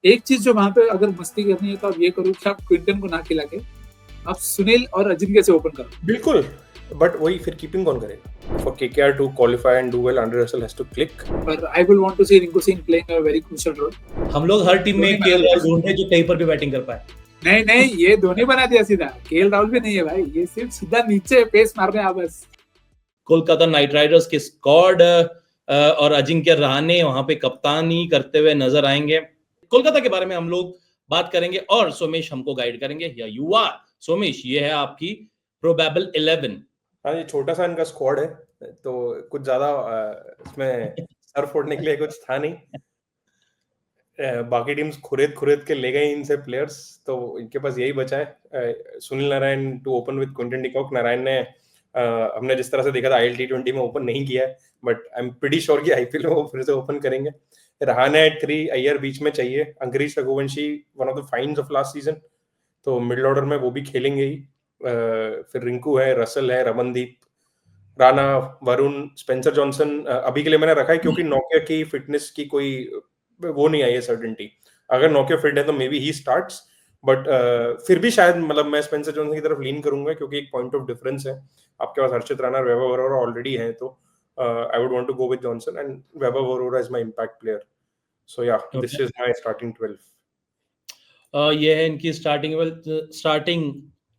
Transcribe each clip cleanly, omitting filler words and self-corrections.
एक चीज जो वहां पे अगर मस्ती करनी है तो आप ये करो कि आप क्विंटन को ना खिला के आप सुनील और अजिंक्य से ओपन करो। बिल्कुल, बट वही फिर कीपिंग कौन करेगा? For KKR to qualify and do well, Andre Russell has to click. पर I will want to see Rinku Singh playing a very crucial role. हम लोग हर टीम में धोनी केएल बना राहुल दिया। ढूंढते हैं जो कहीं पर भी बैटिंग कर पाए। नहीं ये धोनी बना दिया सीधा। केएल राहुल भी नहीं है भाई, ये सिर्फ सीधा नीचे पेस मारने आ बस। कोलकाता नाइट राइडर्स के स्क्वाड और अजिंक्य रहाणे वहां पे कप्तानी करते हुए नजर आएंगे। कोलकाता के बारे में हम लोग बात करेंगे और सोमेश हमको गाइड करेंगे। या युवा सोमेश, ये है आपकी प्रोबेबल 11। हाँ, ये छोटा सा इनका स्क्वाड है, तो कुछ ज्यादा इसमें सर फोड़ने के लिए कुछ था नहीं। बाकी टीम्स खुरेद के ले गई इनसे प्लेयर्स, तो इनके पास यही बचा है। Sunil Narayan to open with Quinton de Kock. Narayan ने हमने जिस तरह से देखा था आईएल T20 में ओपन नहीं किया है, but I am pretty sure कि आईपीएल में वो फिर से ओपन करेंगे। रहाणे एट 3, अय्यर बीच में चाहिए। अंग्रेज Raghuvanshi one of the finds of last season, तो मिडिल ऑर्डर में वो भी खेलेंगे ही। फिर रिंकू है, रसल है, रमनदीप, राणा, वरुण, स्पेंसर जॉनसन अभी के लिए मैंने रखा है क्योंकि नोकिया की फिटनेस की कोई वो नहीं आई है सर्टेनिटी। अगर नोकिया फिट है तो may be he starts, but फिर भी शायद मतलब मैं स्पेंसर जॉनसन की तरफ लीन करूंगा क्योंकि एक पॉइंट ऑफ डिफरेंस है। आपके पास हर्षित राणा, वैभव वरोरा ऑलरेडी है, तो I would want to go with Johnson and Vaibhav Arora is my impact player. So yeah, this is my starting 12। ये है इनकी स्टार्टिंग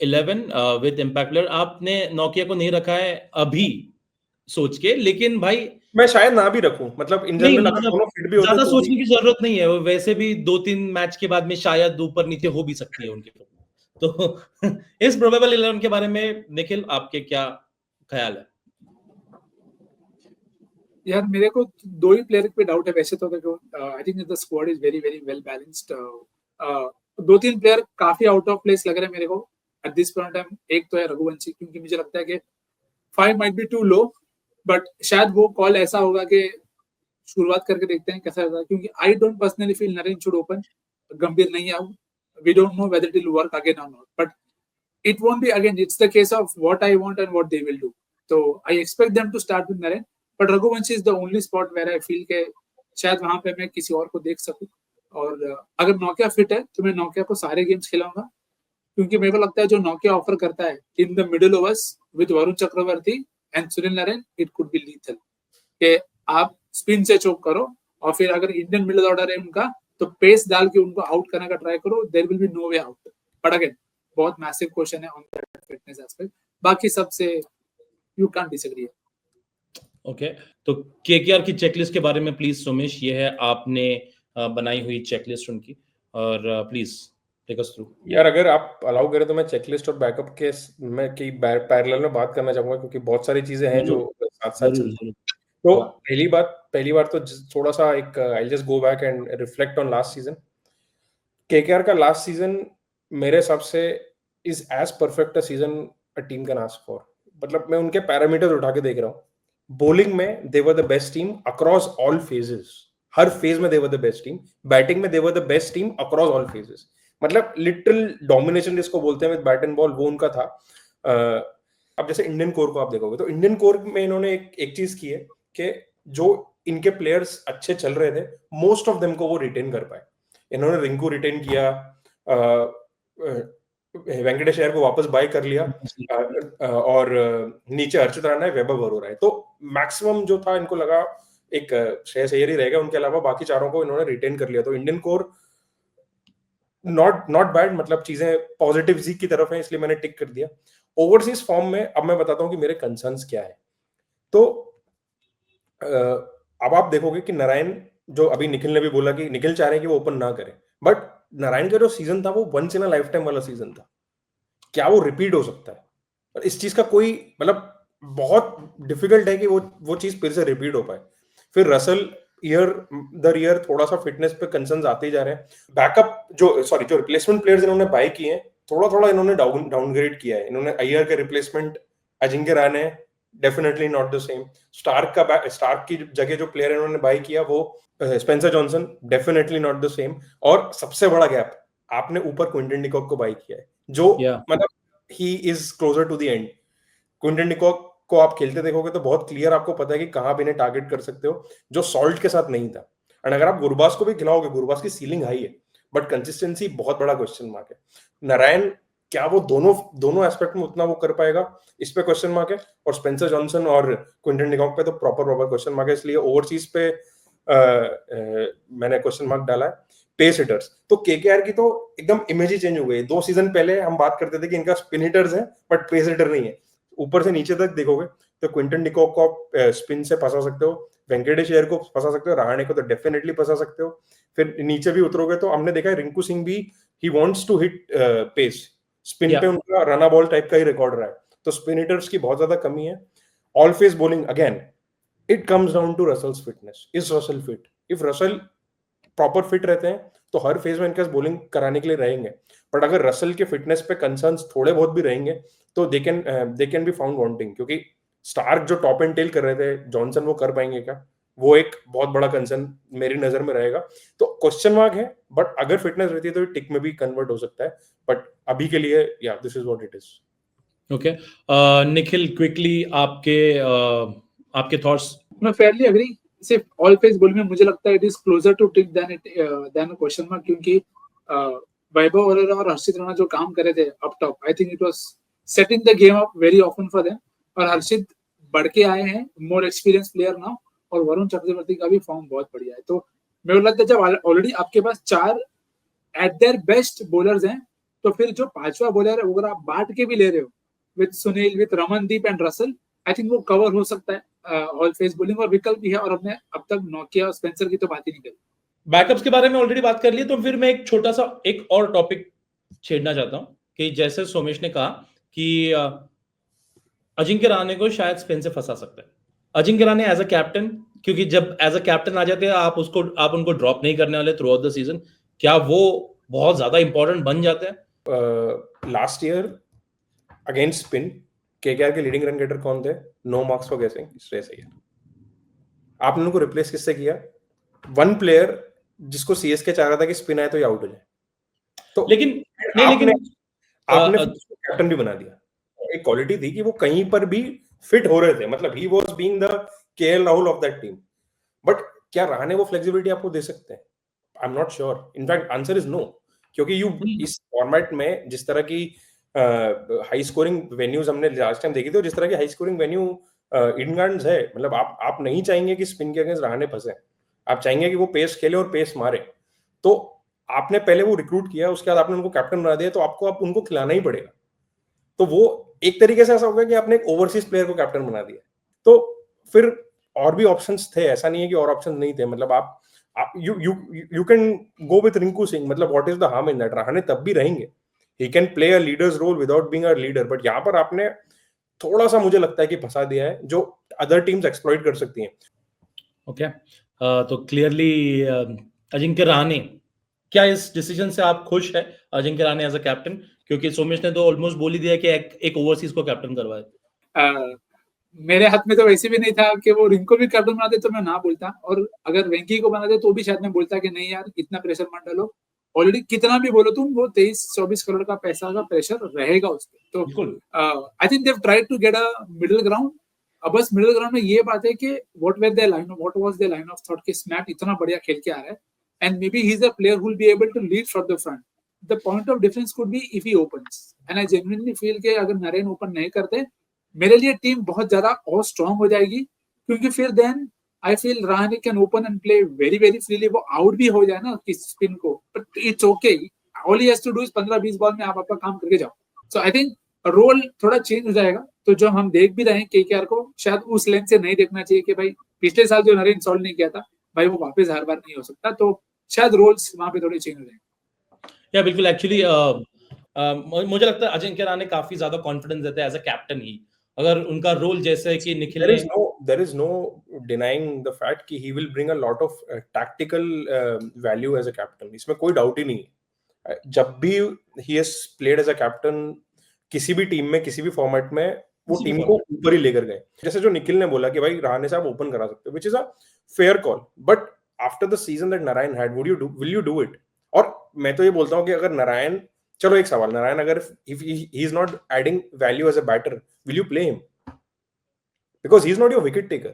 11 विद इम्पैक्ट प्लेयर। आपने नोकिया को नहीं रखा है अभी सोच के, लेकिन भाई मैं शायद ना भी रखूं, मतलब इन जनरल अगर दोनों फिट भी होते ज्यादा तो सोचने की जरूरत नहीं है। वैसे भी 2-3 मैच के बाद में शायद ऊपर नीचे हो भी सकती है उनकी। तो इस प्रोबेबल 11 के बारे में निखिल आपके क्या ख्याल है? यार मेरे को दो ही प्लेयर पे डाउट है वैसे तो। देखो I think the squad is very very well balanced. दो तीन प्लेयर काफी आउट ऑफ प्लेस लग रहे हैं मेरे को एट दिस पॉइंट टाइम। एक तो है रघुवंशी, क्योंकि मुझे लगता है कि 5 might be too low, but शायद वो कॉल ऐसा होगा कि शुरुआत करके देखते हैं कैसा होगा, क्योंकि I don't personally feel Narine should open. Gambhir नहीं out, we don't know whether it will work again और not, but it won't be again. It's the case of what I want and what they will do. So I expect them to start with Naren, but Raghuvanshi is the only spot where I feel के शायद वहां पे मैं किसी और को देख सकूं। और अगर नोकिया फिट है तो मैं नोकिया को सारे गेम्स खिलाऊंगा, क्योंकि मेरे को लगता है जो नोकिया ऑफर करता है in the middle overs with Varun Chakravarthy and Sunil Narayan, it could be lethal. कि आप स्पिन से चोक करो और फिर अगर इंडियन मिडिल ऑर्डर है उनका तो पेस डाल के उनको आउट करने का ट्राई करो, there will be no way out. But again बहुत मैसिव क्वेश्चन है ऑन दैट फिटनेस एस्पेक्ट। बाकी सबसे यू कांट डिसएग्री। ओके, तो केकेआर की चेकलिस्ट के बारे में प्लीज सोमेश, ये है आपने बनाई हुई चेकलिस्ट उनकी, और प्लीज टेक अस थ्रू। यार अगर आप अलाउ करें तो मैं चेकलिस्ट और बैकअप के मैं की पैरेलल में बात करना चाहूंगा, क्योंकि बहुत सारी चीजें हैं जो साथ साथ चलती हैं। तो पहली बार तो थोड़ा सा एक I just go back and reflect on last season. KKR का लास्ट सीजन मेरे हिसाब से is as perfect a season a team can ask for. मतलब मैं उनके पैरामीटर्स उठा के देख रहा हूँ। बॉलिंग में they were the best team across all phases, हर फेज में they were the best team. Batting में they were the best team across all phases. मतलब लिटरल डोमिनेशन जिसको बोलते हैं विद बैट एंड बॉल, वो उनका था। अब जैसे इंडियन कोर को आप देखोगे तो इंडियन कोर में इन्होंने एक चीज की है कि जो इनके प्लेयर्स अच्छे चल रहे थे मोस्ट ऑफ देम को वो रिटेन कर पाए। इन्होंने रिंकू रिटेन किया, वेंकटेश अय्यर को वापस बाय कर लिया, और नीचे हर्षित राणा है, वैभव वरोरा है। तो मैक्सिमम जो था इनको लगा एक श्रेयस अय्यर ही रहेगा, उनके अलावा बाकी चारों को इन्होंने रिटेन कर लिया। तो इंडियन कोर नॉट बैड, मतलब चीजें पॉजिटिव जी की तरफ है, इसलिए मैंने टिक कर दिया। ओवरसीज फॉर्म में अब मैं बताता हूं कि मेरे कंसर्न्स क्या है। तो अब आप देखोगे कि नारायण, जो अभी निखिल ने भी बोला कि निखिल चाह रहे हैं कि वो ओपन ना करें, बट नारायण का जो सीजन था वो once in a lifetime वाला सीजन था। क्या वो रिपीट हो सकता है? और इस चीज का कोई मतलब बहुत डिफिकल्ट है कि वो चीज फिर से रिपीट हो पाए। फिर रसल ईयर दर ईयर थोड़ा सा फिटनेस पे कंसर्न्स आते ही जा रहे हैं। बैकअप जो रिप्लेसमेंट प्लेयर्स इन्होंने बाय किए हैं, थोड़ा इन्होंने डाउनग्रेड किया है। इन्होंने अय्यर के replacement Ajinkya Rahane, definitely not the same. Starc की जगह जो प्लेयर इन्होंने बाय किया वो Spencer Johnson, definitely not the same. और सबसे बड़ा गैप, आपने ऊपर क्विंटन डिकॉक को बाय किया है, जो मतलब he is closer to the end. Quinton de Kock को आप खेलते देखोगे तो बहुत क्लियर आपको पता है कि कहां आप इन्हें टारगेट कर सकते हो, जो सॉल्ट के साथ नहीं था। एंड अगर आप गुरबाज को भी खिलाओगे, गुरबाज की सीलिंग हाई है, बट कंसिस्टेंसी बहुत बड़ा क्वेश्चन मार्क है। नारायण क्या वो दोनों एस्पेक्ट में उतना वो कर पाएगा, इस पे क्वेश्चन मार्क है। और स्पेंसर जॉनसन और क्विंटन डिकॉक पे तो प्रॉपर क्वेश्चन मार्क है, इसलिए ओवरसीज पे मैंने क्वेश्चन मार्क डाला है। पेस हिटर्स तो केकेआर की तो एकदम इमेज ही चेंज हो गई। 2 सीजन पहले हम बात करते थे कि इनका स्पिन हिटर्स है बट पेस हिटर नहीं है। ऊपर से नीचे तक देखोगे तो क्विंटन डिकॉक को आप स्पिन से फंसा सकते हो, वेंकटेश अय्यर को फंसा सकते हो, रहाणे को तो डेफिनेटली फंसा सकते हो। फिर नीचे भी उतरोगे तो हमने देखा है रिंकू सिंह भी he wants to hit pace, spin पे उनका रना बॉल टाइप का ही रिकॉर्ड रहा है। तो स्पिन हिटर्स की बहुत ज्यादा कमी है। All pace bowling again it comes down to Russell's fitness. Is Russell fit? If Russell proper fit रहते हैं तो हर फेज में इनके पास बॉलिंग कराने के लिए रहेंगे। बट अगर रसल के फिटनेस पे कंसर्न्स थोड़े बहुत भी रहेंगे तो they can be found wanting, क्योंकि स्टार्क जो टॉप एंड टेल कर रहे थे, जॉनसन वो कर पाएंगे क्या, वो एक बहुत बड़ा कंसर्न मेरी नजर में रहेगा। तो क्वेश्चन मार्क है, बट अगर फिटनेस रहती है तो टिक में भी कन्वर्ट हो सकता है। बट अभी के लिए या this is what it is. Okay, Nikhil quickly आपके थॉट्स। मैं फेयरली एग्री। सिर्फ ऑल फेस बॉलिंग में मुझे लगता है it is closer to tick than question mark, क्योंकि वैभव और हर्षित राणा जो काम कर रहे थे up top, I think it was setting the game up very often for them. और हर्षित बढ़ के आए हैं, मोर एक्सपीरियंस प्लेयर नाउ, और वरुण चक्रवर्ती का भी फॉर्म बहुत बढ़िया है। तो मेरे को लगता है जब ऑलरेडी आपके पास 4 एट देयर बेस्ट बॉलर्स हैं, तो फिर जो 5वां बॉलर है अगर आप बांट के भी ले रहे हो with Sunil, with Ramandeep and Russell, I think वो कवर हो सकता है ऑल फेस बॉलिंग। और विकल्प भी है, और हमने अब तक नोकिया और स्पेंसर की तो बात ही नहीं करी। बैकअप्स के बारे में ऑलरेडी बात कर ली, तो फिर मैं एक छोटा सा एक और टॉपिक छेड़ना चाहता हूं कि जैसे सोमेश ने कहा कि अजिंक्य रहाणे को शायद स्पिन से फंसा सकता है। Ajinkya Rahane as a captain, क्योंकि जब एज अ कैप्टन आ जाते हैं आप उनको ड्रॉप नहीं करने वाले थ्रू आउट द सीजन, क्या वो बहुत ज्यादा इंपॉर्टेंट बन जाते हैं? Last year against spin KKR के लीडिंग रन गेटर कौन थे? नो मार्क्स फॉर गेसिंग, श्रेयस अय्यर। आपने उनको रिप्लेस किससे किया? वन प्लेयर जिसको सीएसके चाह रहा था कि स्पिन आए तो ये आउट हो जाए। तो लेकिन आपने कैप्टन भी बना दिया। एक क्वालिटी थी कि वो कहीं पर भी फिट हो रहे थे, मतलब he was being the KL Rahul of that team. But क्या रहाणे वो फ्लेक्सिबिलिटी आपको दे सकते हैं? I am not sure. In fact answer is no, क्योंकि इस फॉर्मेट में जिस तरह की हाई स्कोरिंग वेन्यूज हमने लास्ट टाइम देखी थी, जिस तरह की high scoring venue Eden Gardens है, मतलब आप नहीं चाहेंगे कि स्पिन के अगेंस्ट रहाणे फंसे, आप चाहेंगे कि वो पेस खेले और पेस मारे। तो आपने पहले वो रिक्रूट किया, उसके बाद आपने उनको कैप्टन बना दिया, तो आपको उनको खिलाना ही पड़ेगा। तो वो एक तरीके से ऐसा होगा कि आपने एक ओवरसीज प्लेयर को कैप्टन बना दिया। तो फिर और भी ऑप्शंस थे, ऐसा नहीं है कि और ऑप्शन नहीं थे। मतलब आप you can go with Rinku Singh, मतलब what is the harm in that? Rahane तब भी रहेंगे, he can play a leader's role without being a leader. But यहाँ पर आपने थोड़ा सा मुझे लगता है कि फंसा दिया है, जो अदर टीम्स एक्सप्लॉइट कर सकती हैं। ओके, तो क्लियरली अजिंक्य रहाणे, क्या इस डिसीजन से आप खुश है Ajinkya Rahane as a captain? क्योंकि सोमेश ने तो ऑलमोस्ट बोल ही दिया कि एक ओवरसीज को कैप्टन करवाए। मेरे हाथ में तो वैसे भी नहीं था कि वो रिंको भी कैप्टन बना दे तो मैं ना बोलता, और अगर वेंकी को बना दे तो भी शायद मैं बोलता कि नहीं यार, इतना प्रेशर मत डालो। ऑलरेडी कितना भी बोलो तुम, वो 23-24 करोड़ का पैसा का प्रेशर रहेगा उस पर। तो I think they tried to get a middle ground. अब बस मिडिल ग्राउंड में ये बात है कि what was their line of thought कि स्मैट इतना बढ़िया खेल के आ रहा है, and maybe he is a player who will be able to lead from the front. The point of difference could be if he opens, and I genuinely feel कि अगर नारायण ओपन नहीं करते, मेरे लिए टीम बहुत ज्यादा और strong हो जाएगी, क्योंकि फिर then I feel Rahane can open and play very very freely. वो आउट भी हो जाए ना किस स्पिन को, but it's okay, all he has to do is 15-20 ball में आप आपका काम करके जाओ। सो आई थिंक रोल थोड़ा चेंज हो जाएगा। तो जो हम देख भी रहे हैं केकेआर को, शायद उस लेंथ से नहीं देखना चाहिए कि भाई पिछले साल जो नरेन सॉल्व नहीं किया था भाई, वो वापस हर बार नहीं हो सकता। तो शायद रोल्स वहां पे थोड़े चेंज हो जाएंगे। या बिल्कुल, एक्चुअली मुझे लगता है अजिंक्य रहाणे काफी ज्यादा कॉन्फिडेंस देते हैं एज अ कैप्टन ही। अगर उनका रोल जैसे कि निखिल ने, there is no denying the fact कि he will bring a lot of tactical value as a captain, इसमें कोई डाउट ही नहीं है। जब भी he has played as a captain किसी भी टीम में, किसी भी फॉर्मेट में, वो टीम को ऊपर ही लेकर गए। जैसे जो निखिल ने बोला कि भाई रहाणे से आप ओपन करा सकते हो, which is a fair call, but after the season that Narayan had, will you do it? और मैं तो ये बोलता हूँ कि अगर नारायण, चलो एक सवाल, नारायण अगर if he is not adding value as a batter, will you play him? Because he is not your wicket taker.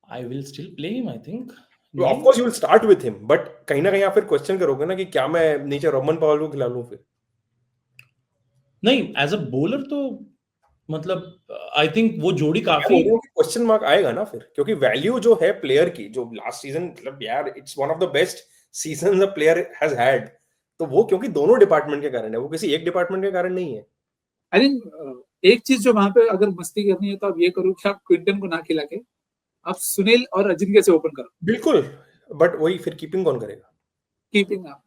I will still play him, I think. Of course you will start with him, but कहीं ना कहीं आप फिर question करोगे ना कि क्या मैं नीचे रोमन पावल को खिला लूं फिर? नहीं, एज अ बॉलर तो मतलब आई थिंक वो जोड़ी काफी क्वेश्चन मार्क आएगा ना फिर, क्योंकि वैल्यू जो है प्लेयर की, जो लास्ट सीजन मतलब यार it's one of the best season the player has had, तो वो क्योंकि दोनों डिपार्टमेंट के कारण है, वो किसी एक डिपार्टमेंट के कारण नहीं है। आई थिंक एक चीज जो वहां पे अगर मस्ती करनी है तो आप ये करो कि आप क्विंटन को ना खिला के आप सुनील और अजिंक्य से ओपन करो। बिल्कुल, बट वही फिर कीपिंग कौन करेगा? Keeping up,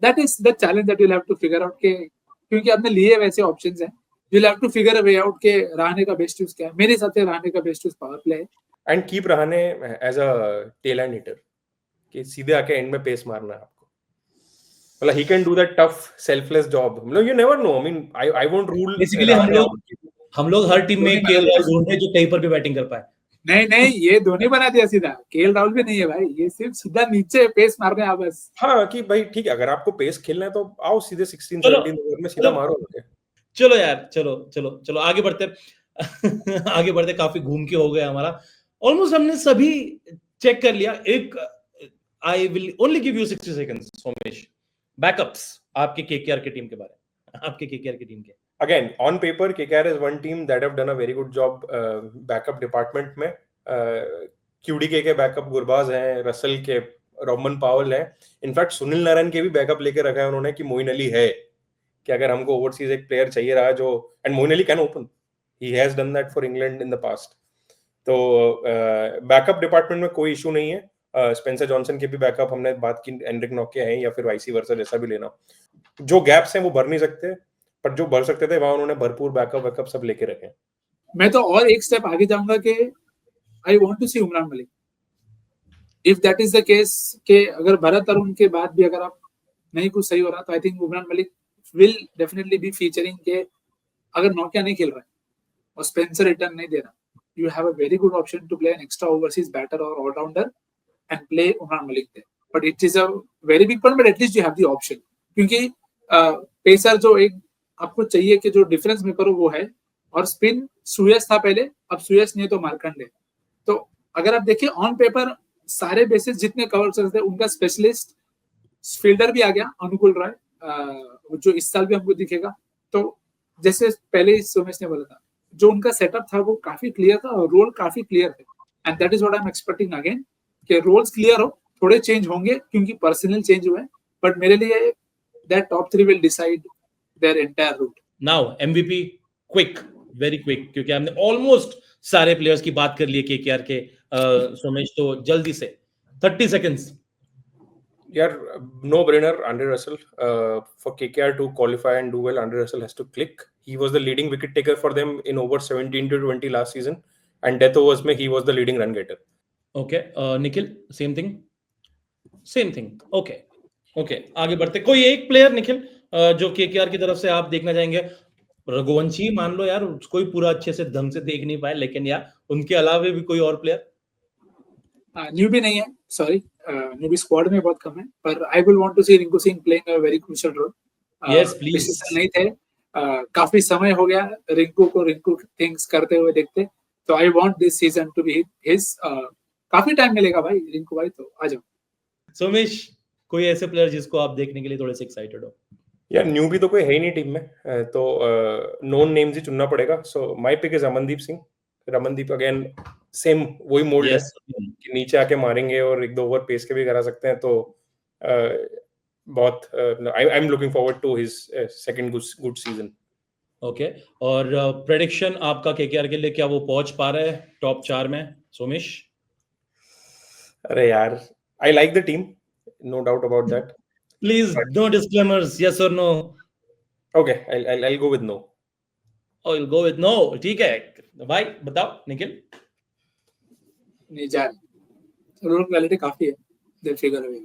that is the challenge that you have to figure out के, क्योंकि आपने लिए वैसे ऑप्शंस हैं, you have to figure a way out के रहाणे का बेस्ट यूज क्या है। मेरे हिसाब से रहाणे का बेस्ट यूज पावर प्ले है, and keep Rahane as a tail end hitter, कि सीधे आके एंड में पेस मारना है आपको, मतलब he can do that tough selfless job, मतलब you never know, I mean I won't rule. Basically हम लोग हर टीम में केएल राहुल ढूंढते जो कहीं पर भी बैटिंग कर पाए। नहीं ये धोनी बना दिया सीधा, केएल राहुल भी नहीं है भाई, ये सिर्फ सीधा नीचे पेस मारने आ बस। हाँ कि भाई ठीक है, अगर आपको पेस खेलना है तो आओ सीधे 16-17 ओवर में सीधा मारो। चलो यार, चलो आगे बढ़ते आगे बढ़ते, काफी घूम के हो गया हमारा, ऑलमोस्ट हमने सभी चेक कर लिया। एक I will only give you 60 seconds Somesh, backups आपके केकेआर की टीम के बारे में, आपके केकेआर की टीम के। Again, on paper, KKR is one team that have done a very good job backup department में. QDK के बैकअप गुरबाज हैं, रसल के रोमन पावल है, इनफैक्ट सुनील नारायण के भी बैकअप लेके रखा है उन्होंने कि मोइन अली है, कि अगर हमको ओवरसीज एक प्लेयर चाहिए रहा जो, and Moeen Ali can open, he has done that for England in the past, तो बैकअप डिपार्टमेंट में कोई इशू नहीं है। स्पेंसर जॉनसन के भी बैकअप हमने बात की, एंड्रिक नॉके हैं या फिर वाइसी वर्सा, जैसा भी लेना, जो गैप्स हैं वो भर नहीं सकते, पर जो भर सकते थे वहां उन्होंने भरपूर बैकअप सब लेके रखे। मैं तो और एक स्टेप आगे जाऊंगा कि I want to see Umran Malik, if that is the case, कि अगर भरत अरुण के बाद भी अगर आप नहीं कुछ सही हो रहा, तो I think Umran Malik will definitely be featuring के, अगर नौकिया नहीं खेल रहा है और स्पेंसर रिटर्न नहीं दे रहा, you have a very good option to play an extra overseas batter or all-rounder and play Umran Malik there. But it is a very big point, but at least you have the option. क्योंकि pacer जो एक आपको चाहिए कि जो difference maker हो वो है, और स्पिन सुयस था पहले, अब सुयस नहीं है तो मार्कंडे। तो अगर आप देखिए ऑन पेपर सारे बेसिस जितने कवर करते हैं, उनका स्पेशलिस्ट फील्डर भी आ गया अनुकूल राय, जो इस साल भी हमको दिखेगा। तो जैसे पहले सोमेश ने बोला था, जो उनका सेटअप था वो काफी क्लियर था और रोल काफी क्लियर थे, and that is what I am expecting again, कि रोल्स क्लियर हो, थोड़े चेंज होंगे क्योंकि पर्सनल चेंज हुए, बट मेरे लिए that top 3 will decide their entire route. Now MVP quick, very quick, क्योंकि हमने ऑलमोस्ट सारे प्लेयर्स की बात कर ली है केकेआर के, सोमेश तो जल्दी से 30 सेकंड्स। यार no brainer, Andre Russell, for KKR to qualify and do well, Andre Russell has to click. He was the leading wicket taker for them in over 17 to 20 last season, and death overs mein he was the leading run getter. Okay, Nikhil same thing. Okay आगे बढ़ते, कोई एक player Nikhil जो KKR की तरफ से आप देखना चाहेंगे? रघुवंशी मान लो यार, उसको ही पूरा अच्छे से ढंग से देख नहीं पाए, लेकिन यार उनके अलावा भी कोई और प्लेयर? न्यूबी नहीं है, सॉरी, न्यूबी स्क्वाड में बहुत कम है, पर I will want to see Rinku Singh playing a very crucial role. Yes please. नहीं थे, काफी समय हो गया रिंकू थिंग्स करते हुए देखते, तो I want this season to be his. काफी टाइम मिलेगा भाई रिंकू भाई, तो आ जाओ। सोमेश, कोई ऐसे प्लेयर जिसको आप देखने के लिए थोड़े से एक्साइटेड हो? यार न्यूबी तो कोई है ही नहीं टीम में, तो नोन नेम्स ही चुनना पड़ेगा। So my pick is Amandeep Singh. Ramandeep again same वही मोल्ड है कि नीचे आके मारेंगे और 1-2 ओवर पेस के भी करा सकते हैं, तो बहुत I am looking forward to his second good season. Okay, और प्रेडिक्शन आपका केकेआर के लिए, क्या वो पहुंच पा रहा है टॉप 4 में सोमेश? अरे यार, I like the team, no doubt about that. Please no disclaimers, yes और no. Okay, I'll go with no. Oh, you'll go with no, ठीक है भाई, बताओ निखिल। नहीं जा, रोल क्वालिटी काफी है, दे फिगर अवे।